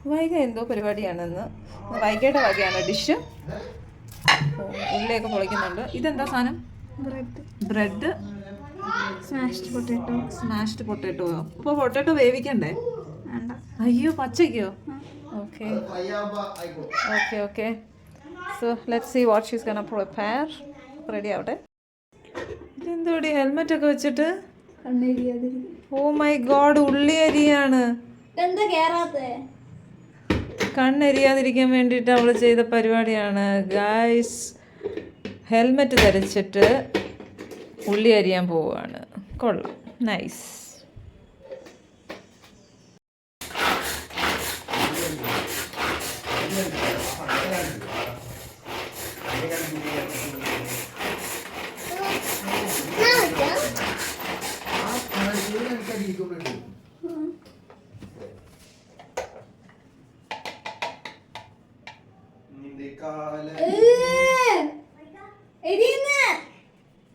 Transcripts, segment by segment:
വൈക എന്തോ പരിപാടിയാണെന്ന്. വൈകയുടെ വകയാണ് ഡിഷ്. ഉള്ളിയൊക്കെ പൊളിക്കുന്നുണ്ട്. ഇതെന്താ സാധനം? ബ്രെഡ്, സ്മാഷ്ഡ് പൊട്ടാറ്റോയോ? അപ്പോൾ പൊട്ടാറ്റോ വേവിക്കണ്ടേ? അയ്യോ, പച്ചയ്ക്കോ? Okay okay okay. So let's see what she's gonna prepare. Ready ആവട്ടെ. ഇതെന്തോടി ഹെൽമെറ്റ് ഒക്കെ വെച്ചിട്ട്? ഓ മൈ ഗോഡ്, ഉള്ളി അരിയാണ്. കണ്ണെരിയാതിരിക്കാൻ വേണ്ടിയിട്ട് അവൾ ചെയ്ത പരിപാടിയാണ് ഗായ്സ്. ഹെൽമെറ്റ് ധരിച്ചിട്ട് ഉള്ളി അരിയാൻ പോവുകയാണ്. കൊള്ളാം, nice.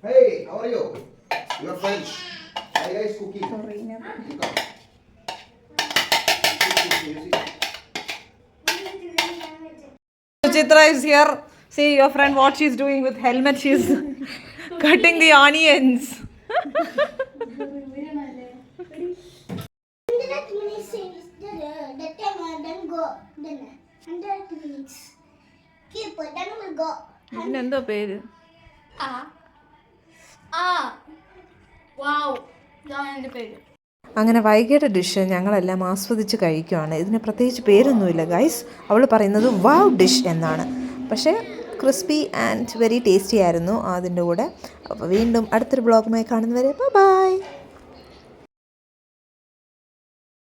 Hey, how are you? You are French. Hi guys, cooking. Suchitra is here. See your friend what she's doing with helmet. She's cutting the onions. ഇതിനെന്തോ പേര്? അങ്ങനെ വൈകിയുടെ ഡിഷ് ഞങ്ങളെല്ലാം ആസ്വദിച്ച് കഴിക്കുകയാണ്. ഇതിന് പ്രത്യേകിച്ച് പേരൊന്നുമില്ല ഗൈസ്. അവൾ പറയുന്നത് വാവ് ഡിഷ് എന്നാണ്. പക്ഷേ ക്രിസ്പി ആൻഡ് വെരി ടേസ്റ്റി ആയിരുന്നു അതിൻ്റെ കൂടെ. അപ്പോൾ വീണ്ടും അടുത്തൊരു ബ്ലോഗുമായി കാണുന്നവരെ ബൈ.